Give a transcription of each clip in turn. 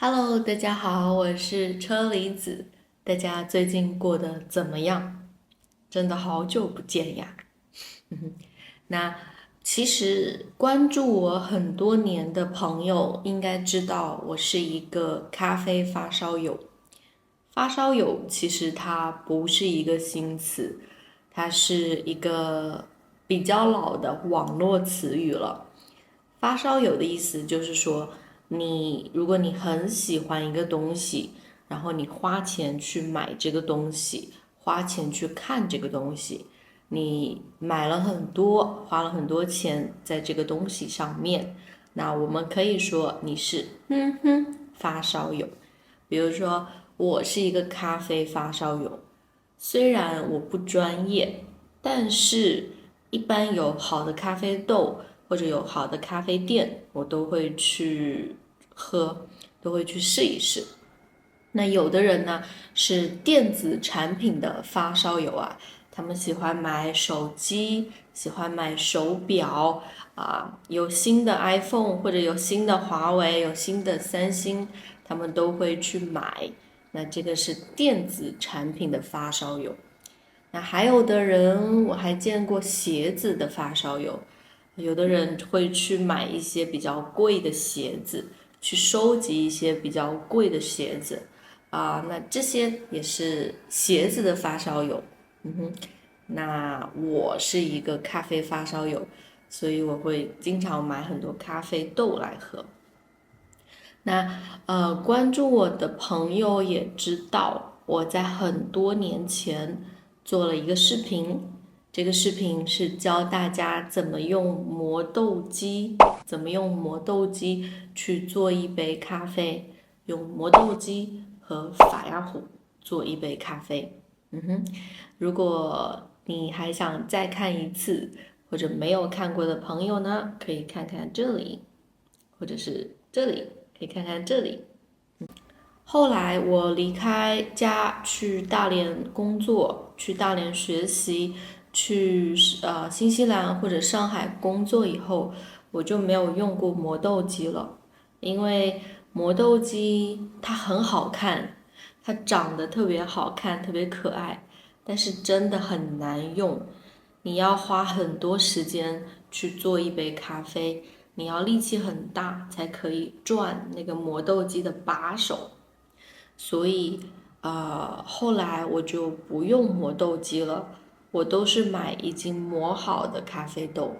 Hello，大家好，我是车厘子。大家最近过得怎么样？真的好久不见呀。那其实关注我很多年的朋友应该知道，我是一个咖啡发烧友。发烧友其实它不是一个新词，它是一个比较老的网络词语了。发烧友的意思就是说，如果你很喜欢一个东西，然后你花钱去买这个东西，花钱去看这个东西，你买了很多，花了很多钱在这个东西上面，那我们可以说你是发烧友。比如说，我是一个咖啡发烧友，虽然我不专业，但是一般有好的咖啡豆或者有好的咖啡店，我都会去喝，都会去试一试。那有的人呢是电子产品的发烧友啊，他们喜欢买手机，喜欢买手表有新的 iPhone 或者有新的华为，有新的三星，他们都会去买。那这个是电子产品的发烧友。那还有的人，我还见过鞋子的发烧友，有的人会去买一些比较贵的鞋子，去收集一些比较贵的鞋子那这些也是鞋子的发烧友。那我是一个咖啡发烧友，所以我会经常买很多咖啡豆来喝。那关注我的朋友也知道，我在很多年前做了一个视频，这个视频是教大家怎么用磨豆机，怎么用磨豆机去做一杯咖啡，用磨豆机和法压壶做一杯咖啡。如果你还想再看一次，或者没有看过的朋友呢，可以看看这里，或者是这里。可以看看这里。后来我离开家去大连工作，去大连学习，去新西兰或者上海工作以后，我就没有用过磨豆机了，因为磨豆机它很好看，它长得特别好看，特别可爱，但是真的很难用，你要花很多时间去做一杯咖啡。你要力气很大才可以转那个磨豆机的把手，所以后来我就不用磨豆机了，我都是买已经磨好的咖啡豆。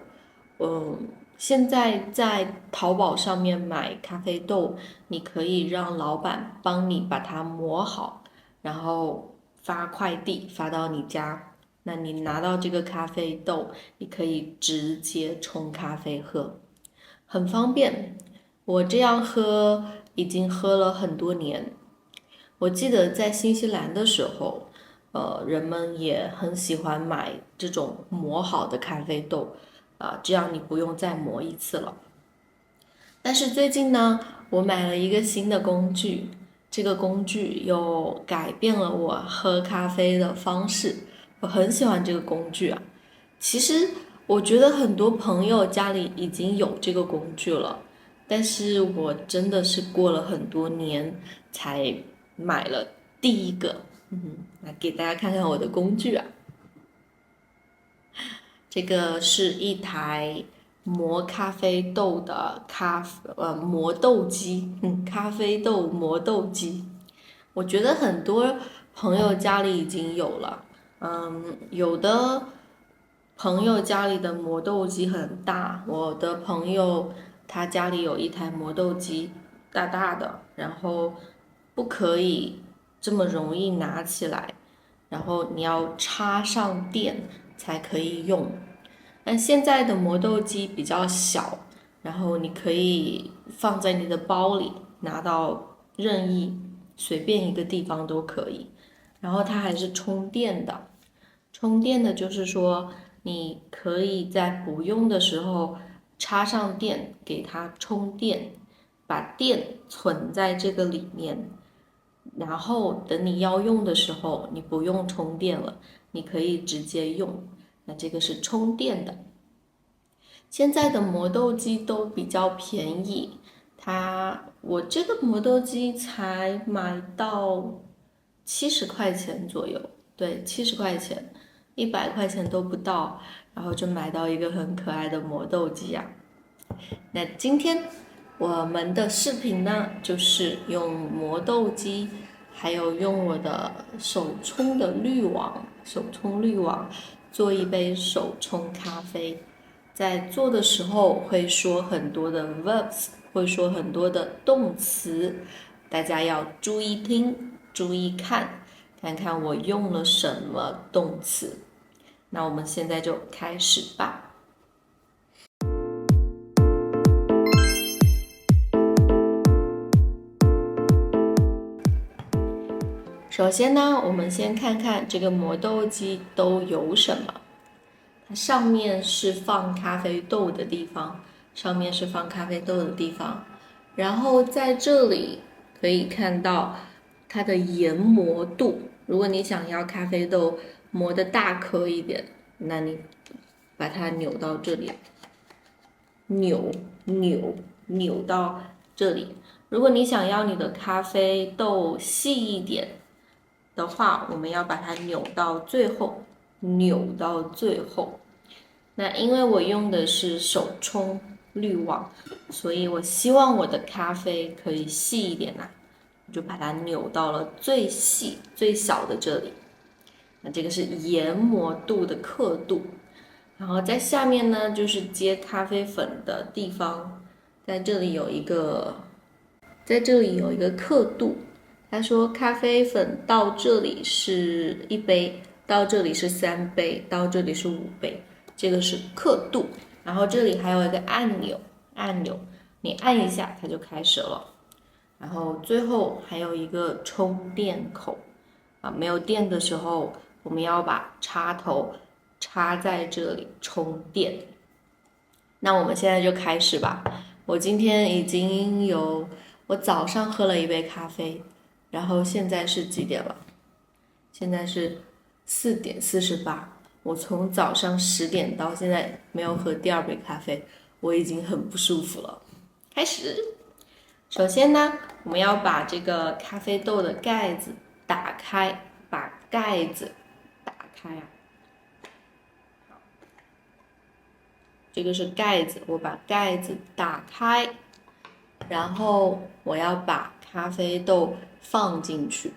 现在在淘宝上面买咖啡豆，你可以让老板帮你把它磨好，然后发快递发到你家。那你拿到这个咖啡豆，你可以直接冲咖啡喝。很方便，我这样喝已经喝了很多年。我记得在新西兰的时候，人们也很喜欢买这种磨好的咖啡豆，这样你不用再磨一次了。但是最近呢，我买了一个新的工具，这个工具又改变了我喝咖啡的方式。我很喜欢这个工具啊。其实我觉得很多朋友家里已经有这个工具了，但是我真的是过了很多年才买了第一个。来给大家看看我的工具啊。这个是一台磨咖啡豆的磨豆机，咖啡豆磨豆机。我觉得很多朋友家里已经有了，有的朋友家里的磨豆机很大，我的朋友他家里有一台磨豆机，大大的，然后不可以这么容易拿起来，然后你要插上电才可以用。但现在的磨豆机比较小，然后你可以放在你的包里，拿到任意随便一个地方都可以。然后它还是充电的，充电的就是说你可以在不用的时候插上电给它充电，把电存在这个里面，然后等你要用的时候，你不用充电了，你可以直接用。那这个是充电的。现在的磨豆机都比较便宜，我这个磨豆机才买到70块钱左右，对，70块钱，100块钱都不到，然后就买到一个很可爱的磨豆机啊。那今天我们的视频呢，就是用磨豆机，还有用我的手冲滤网做一杯手冲咖啡。在做的时候会说很多的 verbs， 会说很多的动词，大家要注意听，注意看，看看我用了什么动词。那我们现在就开始吧。首先呢，我们先看看这个磨豆机都有什么。它上面是放咖啡豆的地方，然后在这里可以看到它的研磨度。如果你想要咖啡豆磨得大颗一点，那你把它扭到这里，扭到这里。如果你想要你的咖啡豆细一点的话，我们要把它扭到最后。那因为我用的是手冲滤网，所以我希望我的咖啡可以细一点我就把它扭到了最细最小的这里。那这个是研磨度的刻度，然后在下面呢就是接咖啡粉的地方，在这里有一个刻度。他说咖啡粉到这里是1杯，到这里是3杯，到这里是5杯，这个是刻度。然后这里还有一个按钮，你按一下它就开始了。然后最后还有一个充电口没有电的时候，我们要把插头插在这里充电。那我们现在就开始吧。我今天我早上喝了1杯咖啡，然后现在是几点了？现在是4点48。我从早上10点到现在没有喝第2杯咖啡，我已经很不舒服了。开始。首先呢，我们要把这个咖啡豆的盖子打开，这个是盖子，我把盖子打开，然后我要把咖啡豆放进去。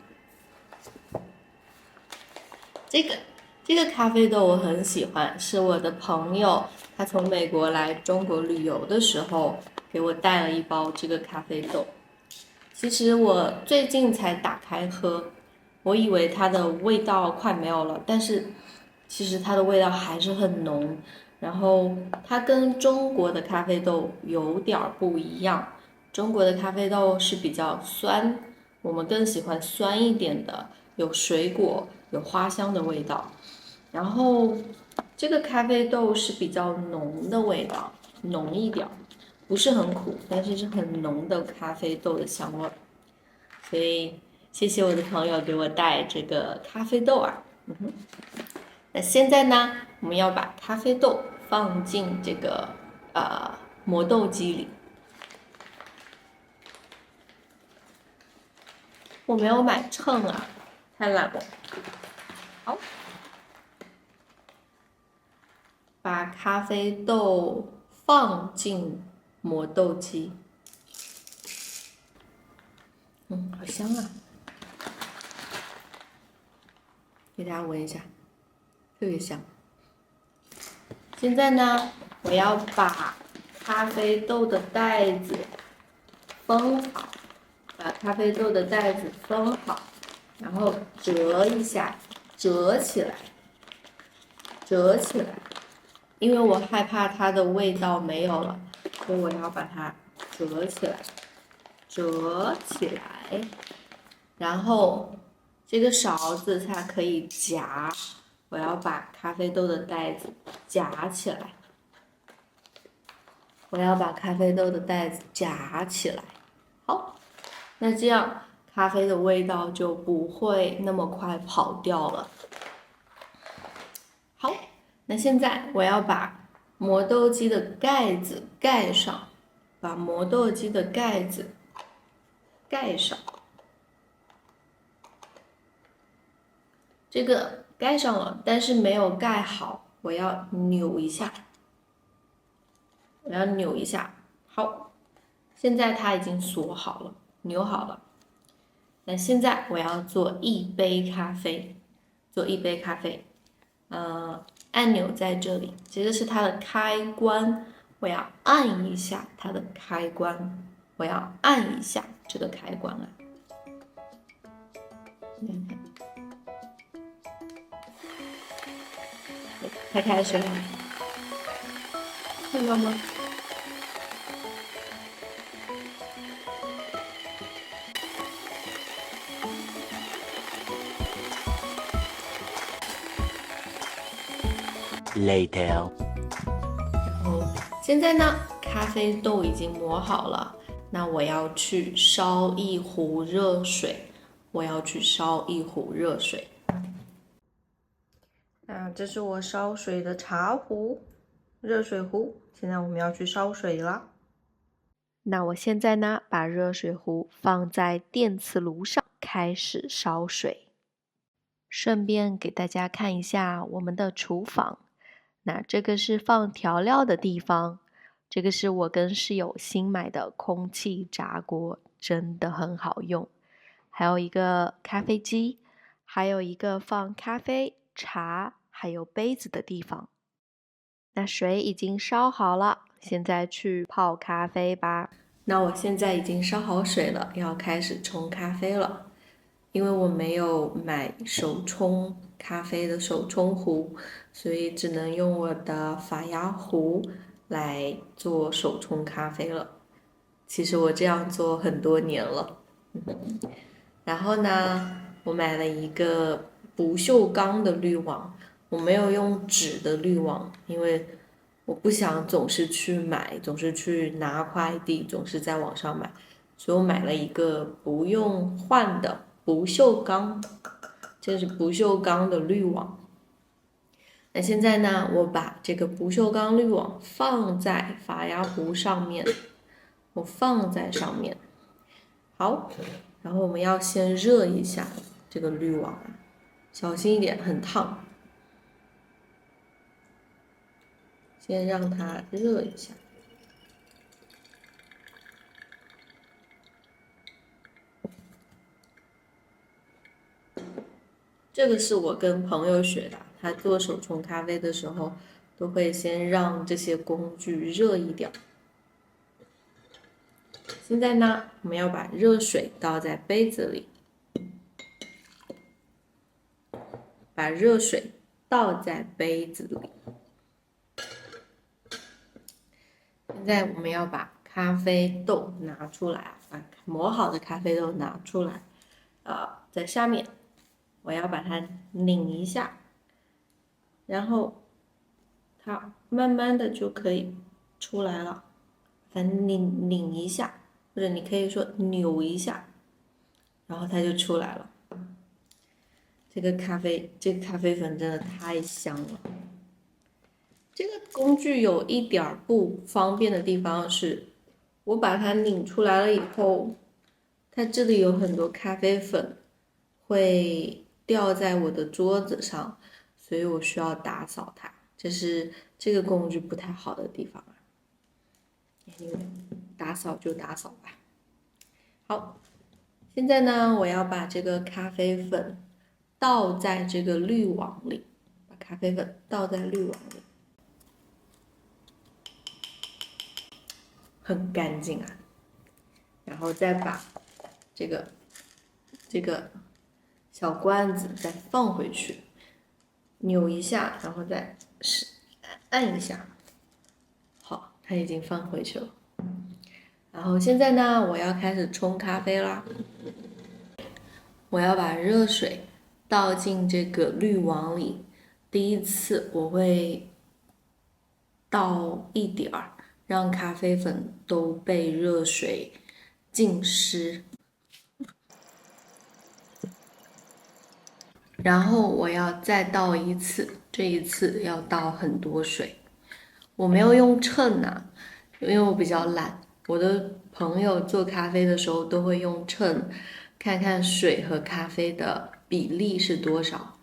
这个咖啡豆我很喜欢，是我的朋友，他从美国来中国旅游的时候给我带了一包这个咖啡豆。其实我最近才打开喝，我以为它的味道快没有了，但是其实它的味道还是很浓。然后它跟中国的咖啡豆有点不一样，中国的咖啡豆是比较酸，我们更喜欢酸一点的，有水果、有花香的味道。然后这个咖啡豆是比较浓的味道，浓一点，不是很苦，但是是很浓的咖啡豆的香味。所以谢谢我的朋友给我带这个咖啡豆那现在呢，我们要把咖啡豆放进这个磨豆机里。我没有买秤太懒了。好，把咖啡豆放进磨豆机。好香啊！给大家闻一下，特别香。现在呢，我要把咖啡豆的袋子封好，然后折一下，折起来，因为我害怕它的味道没有了，所以我要把它折起来，然后这个勺子才可以夹。我要把咖啡豆的袋子夹起来，好，那这样咖啡的味道就不会那么快跑掉了。好，那现在我要把磨豆机的盖子盖上，把磨豆机的盖子盖上。这个盖上了，但是没有盖好，我要扭一下。好，现在它已经锁好了，扭好了。那现在我要做一杯咖啡，按钮在这里，这个是它的开关，我要按一下它的开关，我要按一下这个开关啊。它开始了，看到吗？Later. 现在呢，咖啡豆已经磨好了，那我要去烧一壶热水。这是我烧水的茶壶，热水壶。现在我们要去烧水了。那我现在呢，把热水壶放在电磁炉上，开始烧水。顺便给大家看一下我们的厨房。那这个是放调料的地方，这个是我跟室友新买的空气炸锅，真的很好用。还有一个咖啡机，还有一个放咖啡、茶还有杯子的地方。那水已经烧好了，现在去泡咖啡吧。那我现在已经烧好水了，要开始冲咖啡了。因为我没有买手冲咖啡的手冲壶，所以只能用我的法压壶来做手冲咖啡了。其实我这样做很多年了。然后呢，我买了一个不锈钢的滤网，我没有用纸的滤网，因为我不想总是去买，总是去拿快递，总是在网上买，所以我买了一个不用换的不锈钢，这是不锈钢的滤网。那现在呢，我把这个不锈钢滤网放在法压壶上面，好，然后我们要先热一下这个滤网，小心一点，很烫。先让它热一下。这个是我跟朋友学的，他做手冲咖啡的时候，都会先让这些工具热一点。现在呢，我们要把热水倒在杯子里，现在我们要把咖啡豆拿出来，把磨好的咖啡豆拿出来，在下面我要把它拧一下，然后它慢慢的就可以出来了。把它拧一下，或者你可以说扭一下，然后它就出来了。这个咖啡粉真的太香了。这个工具有一点不方便的地方是，我把它拧出来了以后，它这里有很多咖啡粉会掉在我的桌子上，所以我需要打扫它，这是这个工具不太好的地方啊。打扫就打扫吧。好，现在呢，我要把这个咖啡粉倒在这个滤网里，把咖啡粉倒在滤网里。很干净啊，然后再把这个小罐子再放回去，扭一下，然后再按一下，好，它已经放回去了。然后现在呢，我要开始冲咖啡啦。我要把热水倒进这个滤网里，第一次我会倒一点儿。让咖啡粉都被热水浸湿，然后我要再倒一次，这一次要倒很多水。我没有用秤啊，因为我比较懒，我的朋友做咖啡的时候都会用秤，看看水和咖啡的比例是多少，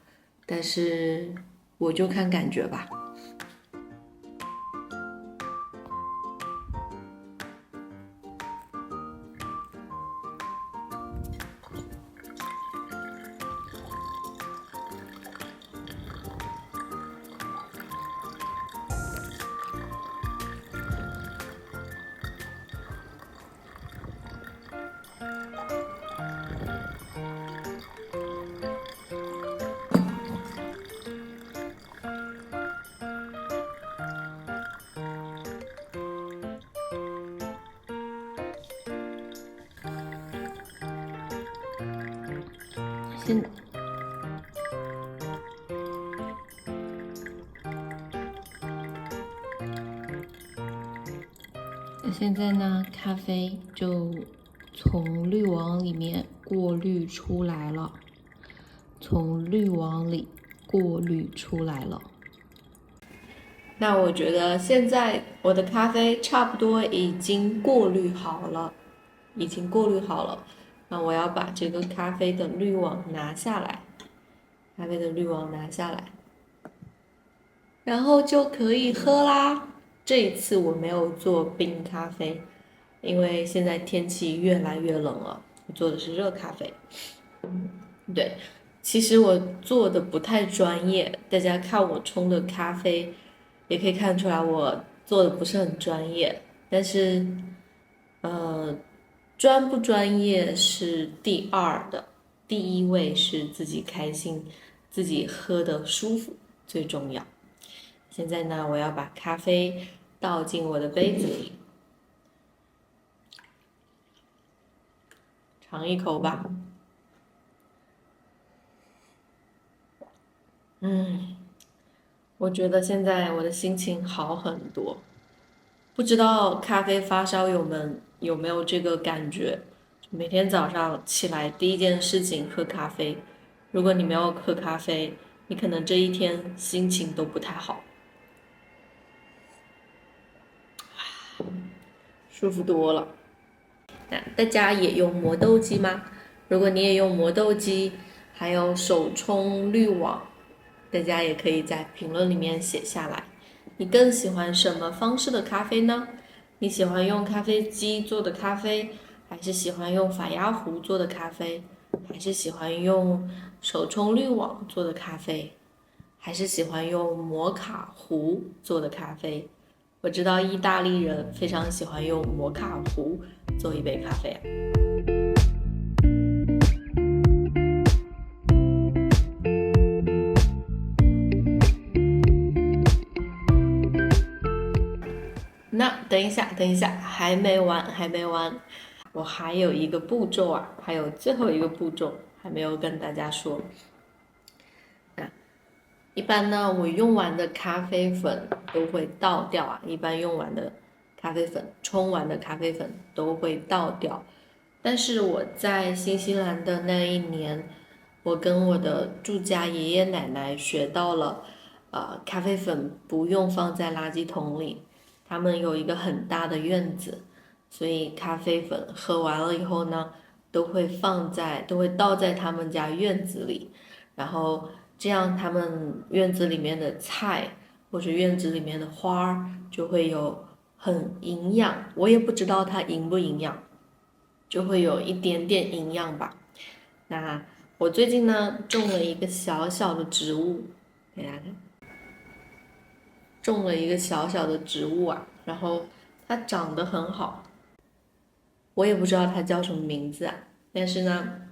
但是我就看感觉吧。现现在呢，咖啡就从滤网里面过滤出来了，从滤网里过滤出来了。那我觉得现在我的咖啡差不多已经过滤好了，那我要把这个咖啡的滤网拿下来，然后就可以喝啦。这一次我没有做冰咖啡，因为现在天气越来越冷了，我做的是热咖啡。对，其实我做的不太专业，大家看我冲的咖啡，也可以看出来我做的不是很专业。但是，专不专业是第二的，第一位是自己开心，自己喝的舒服最重要。现在呢，我要把咖啡倒进我的杯子里，尝一口吧。我觉得现在我的心情好很多。不知道咖啡发烧友们有没有这个感觉？每天早上起来第一件事情喝咖啡。如果你没有喝咖啡，你可能这一天心情都不太好。舒服多了。那大家也用磨豆机吗？如果你也用磨豆机，还有手冲滤网，大家也可以在评论里面写下来。你更喜欢什么方式的咖啡呢？你喜欢用咖啡机做的咖啡，还是喜欢用法压壶做的咖啡，还是喜欢用手冲滤网做的咖啡，还是喜欢用摩卡壶做的咖啡？我知道意大利人非常喜欢用摩卡壶做一杯咖啡啊。那等一下，还没完，我还有一个步骤啊，还有最后一个步骤还没有跟大家说。一般呢，我用完的咖啡粉都会倒掉啊，一般用完的咖啡粉，冲完的咖啡粉都会倒掉。但是我在新西兰的那一年，我跟我的住家爷爷奶奶学到了，咖啡粉不用放在垃圾桶里，他们有一个很大的院子，所以咖啡粉喝完了以后呢，都会倒在他们家院子里，然后这样他们院子里面的菜或者院子里面的花儿就会有很营养，我也不知道它营不营养。就会有一点点营养吧。那我最近呢种了一个小小的植物，给大家看，种了一个小小的植物啊，然后它长得很好，我也不知道它叫什么名字啊，但是呢，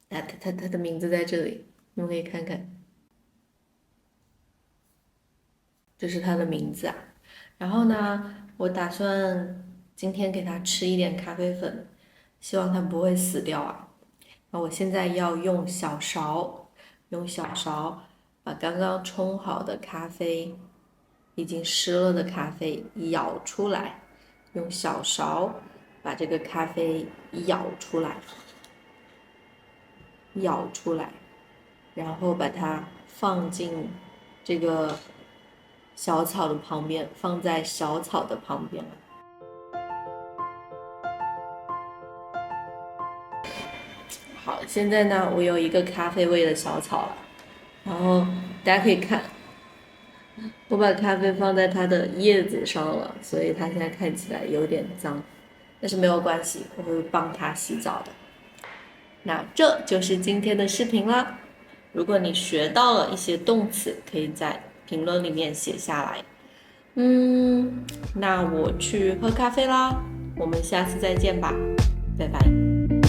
它的名字在这里，你们可以看看，这是它的名字啊。然后呢，我打算今天给它吃一点咖啡粉，希望它不会死掉啊。那我现在要用小勺把刚刚冲好的咖啡，已经湿了的咖啡舀出来，用小勺把这个咖啡舀出来，然后把它放进这个小草的旁边，放在小草的旁边。好，现在呢，我有一个咖啡味的小草了，然后大家可以看，我把咖啡放在它的叶子上了，所以它现在看起来有点脏，但是没有关系，我会帮它洗澡的。那这就是今天的视频啦。如果你学到了一些动词，可以在评论里面写下来。那我去喝咖啡啦，我们下次再见吧，拜拜。